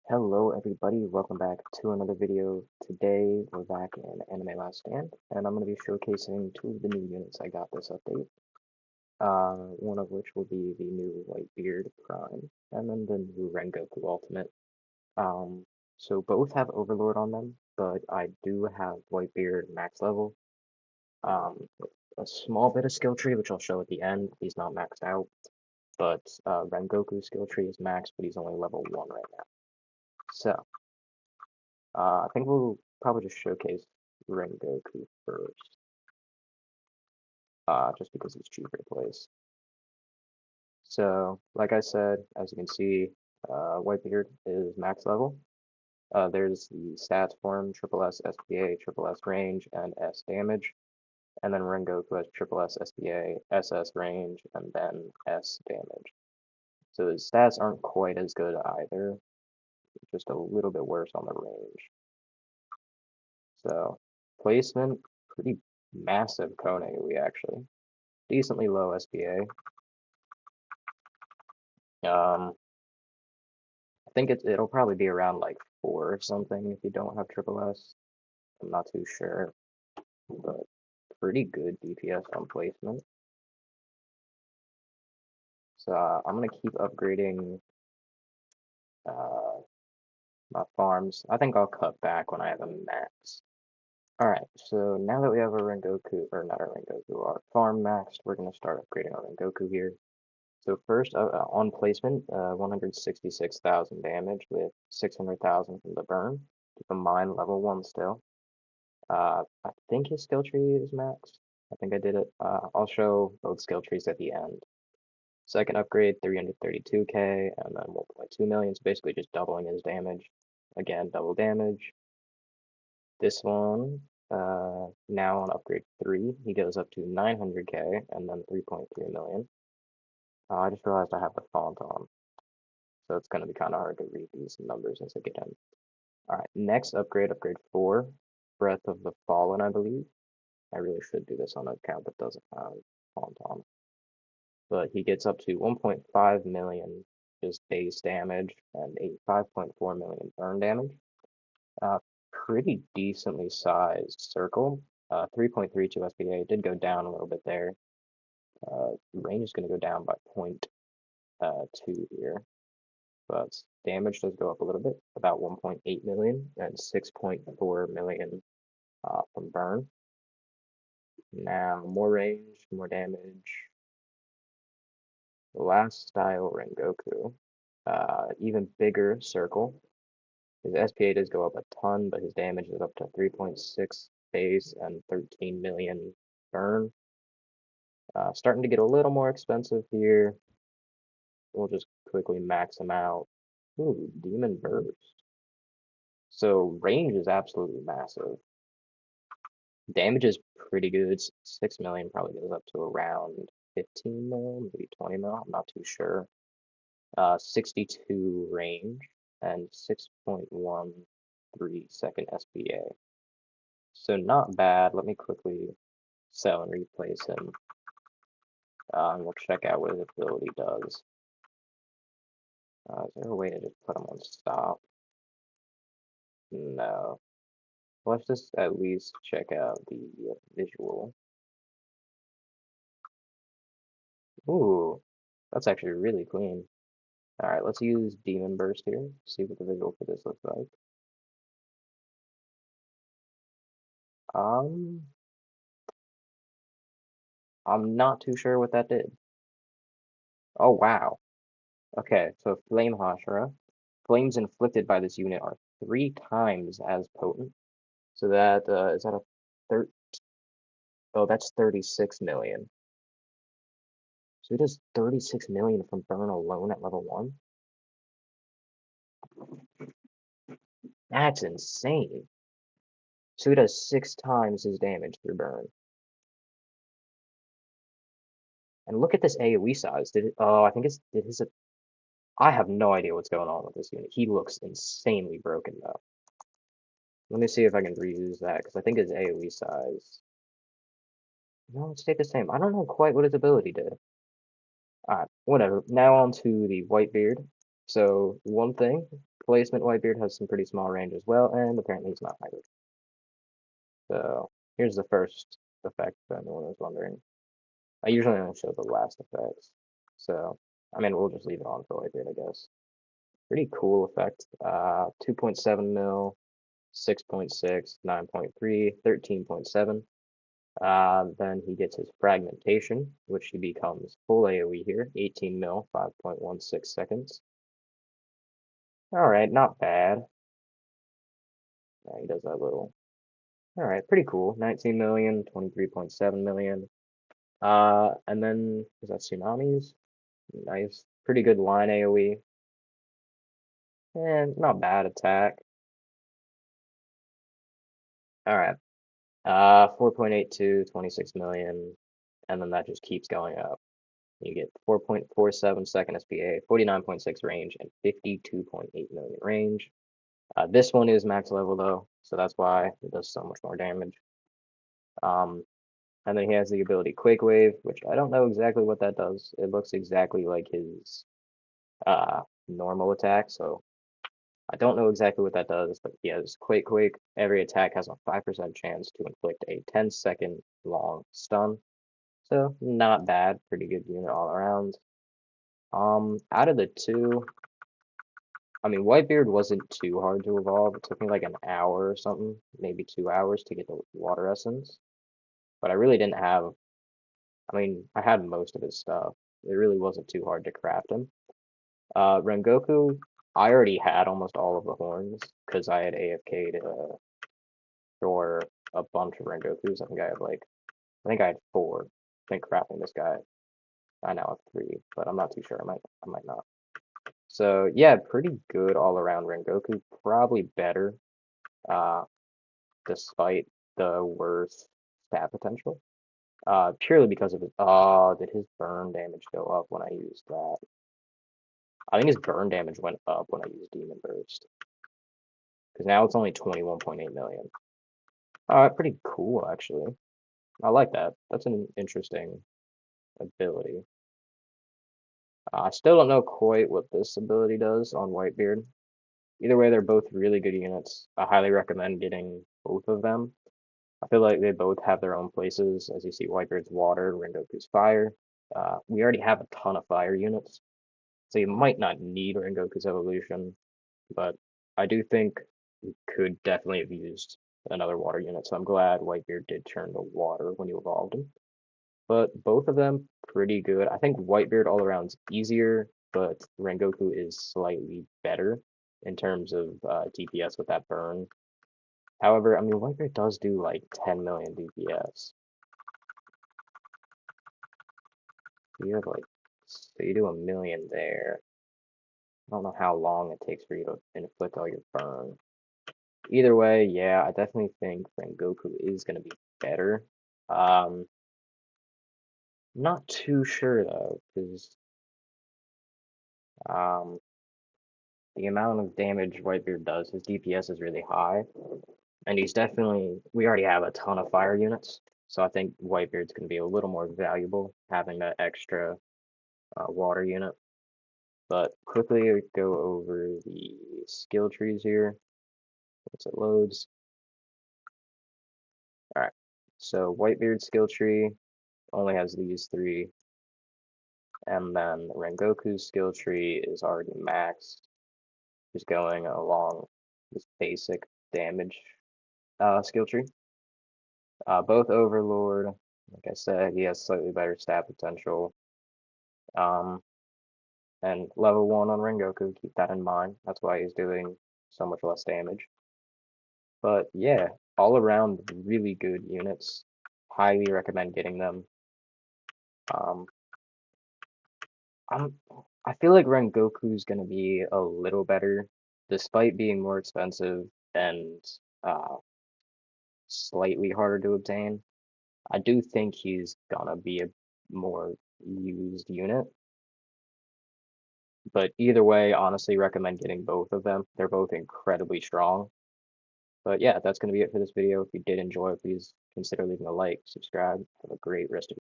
Hello everybody, welcome back to another video. Today we're back in Anime Last Stand, and I'm going to be showcasing two of the new units I got this update. One of which will be the new Whitebeard Prime, and then the new Rengoku Ultimate. Um, so both have Overlord on them, but I do have Whitebeard max level. With a small bit of skill tree, which I'll show at the end. He's not maxed out, but Rengoku's skill tree is maxed, but he's only level 1 right now. So, I think we'll probably just showcase Rengoku first, just because it's cheaper to place. So, like I said, as you can see, Whitebeard is max level. There's the stats for him, triple S SPA, triple S range, and S damage. And then Rengoku has triple S SPA, SS range, and then S damage. So his stats aren't quite as good either, just a little bit worse on the range. So, placement, pretty massive Koneui actually. Decently low SPA. I think it'll probably be around like 4 or something if you don't have triple S. I'm not too sure, but pretty good DPS on placement. So I'm gonna keep upgrading uh, my farms. I think I'll cut back when I have a max. Alright, so now that we have our Rengoku, or not our Rengoku, our farm maxed, we're gonna start upgrading our Rengoku here. So first, on placement, 166,000 damage with 600,000 from the burn. Keep in mind, level 1 still. I think his skill tree is maxed. I think I did it. I'll show both skill trees at the end. Second upgrade, 332k, and then 1.2 million, so basically just doubling his damage. Again, double damage. This one, now on upgrade 3, he goes up to 900k, and then 3.3 million. I just realized I have the font on, so it's going to be kind of hard to read these numbers as I get in. Alright, next upgrade, upgrade 4, Breath of the Fallen, I believe. I really should do this on an account that doesn't have font on. But he gets up to 1.5 million just base damage and a 5.4 million burn damage. Pretty decently sized circle. 3.32 SPA did go down a little bit there. Range is going to go down by 0.2 here. But damage does go up a little bit, about 1.8 million and 6.4 million from burn. Now, more range, more damage. The last style Rengoku, even bigger circle. His SPA does go up a ton, but his damage is up to 3.6 base and 13 million burn. Starting to get a little more expensive here. We'll just quickly max him out. Ooh, Demon Burst. So range is absolutely massive. Damage is pretty good. 6 million probably goes up to around 15 mil, maybe 20 mil. I'm not too sure. 62 range and 6.13 second SPA. So not bad. Let me quickly sell and replace him. And we'll check out what his ability does. Is there a way to just put him on stop? No. Let's just at least check out the visual. Ooh, that's actually really clean. Alright, let's use Demon Burst here, see what the visual for this looks like. I'm not too sure what that did. Oh, wow. Okay, so Flame Hashira. Flames inflicted by this unit are 3 times as potent. So that, is that a third? Oh, that's 36 million. So he does 36 million from burn alone at level 1? That's insane. So he does 6 times his damage through burn. And look at this AoE size. Did it, oh, I think it's, did his, I have no idea what's going on with this unit. He looks insanely broken though. Let me see if I can reuse that, because I think his AoE size, no, it stayed the same. I don't know quite what his ability did. Alright, whatever. Now on to the Whitebeard. So, one thing, replacement Whitebeard has some pretty small range as well, and apparently he's not hybrid. So here's the first effect, if anyone was wondering. I usually only show the last effects. So, I mean, we'll just leave it on for Whitebeard, I guess. Pretty cool effect. 2.7 mil, 6.6, 9.3, 13.7. Then he gets his fragmentation, which he becomes full AoE here, 18 mil, 5.16 seconds. Alright, not bad. Yeah, he does that little. Alright, pretty cool. 19 million, 23.7 million. And then, is that tsunamis? Nice. Pretty good line AoE. And not bad attack. Alright. 4.82, 26 million. And then that just keeps going up. You get 4.47 second SPA, 49.6 range, and 52.8 million range. This one is max level though, so that's why it does so much more damage. And then he has the ability Quake Wave, which I don't know exactly what that does. It looks exactly like his normal attack, so I don't know exactly what that does, but he has Quake Wave. Every attack has a 5% chance to inflict a 10-second long stun. So not bad, pretty good unit all around. Out of the two, I mean, Whitebeard wasn't too hard to evolve. It took me like an hour or something, maybe 2 hours to get the water essence. But I really didn't have, I mean, I had most of his stuff. It really wasn't too hard to craft him. Rengoku, I already had almost all of the horns because I had AFK'd for a bunch of Rengokus. I think I had 4. I think crafting this guy, I now have 3, but I'm not too sure. I might not. So yeah, pretty good all around Rengoku. Probably better, despite the worst stat potential. Purely because of his. Oh, did his burn damage go up when I used that? I think his burn damage went up when I used Demon Burst. Because now it's only 21.8 million. Alright, pretty cool actually. I like that. That's an interesting ability. I still don't know quite what this ability does on Whitebeard. Either way, they're both really good units. I highly recommend getting both of them. I feel like they both have their own places. As you see, Whitebeard's water, Rengoku's fire. We already have a ton of fire units, so you might not need Rengoku's evolution, but I do think we could definitely have used another water unit, so I'm glad Whitebeard did turn to water when you evolved him. But both of them pretty good. I think Whitebeard all around is easier, but Rengoku is slightly better in terms of DPS with that burn. However, I mean, Whitebeard does do like 10 million DPS. You have like, so you do 1 million there. I don't know how long it takes for you to inflict all your burn. Either way, yeah, I definitely think Rengoku is going to be better. Not too sure though, because the amount of damage Whitebeard does, his DPS is really high. And he's definitely, we already have a ton of fire units, so I think Whitebeard's going to be a little more valuable having that extra water unit. But quickly go over the skill trees here once it loads. Alright, so Whitebeard's skill tree only has these 3, and then Rengoku's skill tree is already maxed, just going along this basic damage skill tree. Both Overlord, like I said, he has slightly better stat potential. And level 1 on Rengoku, keep that in mind. That's why he's doing so much less damage. But yeah, all around really good units. Highly recommend getting them. I feel like Rengoku's gonna be a little better, despite being more expensive and slightly harder to obtain. I do think he's gonna be a more used unit. But either way, honestly, recommend getting both of them. They're both incredibly strong. But yeah, that's going to be it for this video. If you did enjoy, please consider leaving a like, subscribe. Have a great rest of your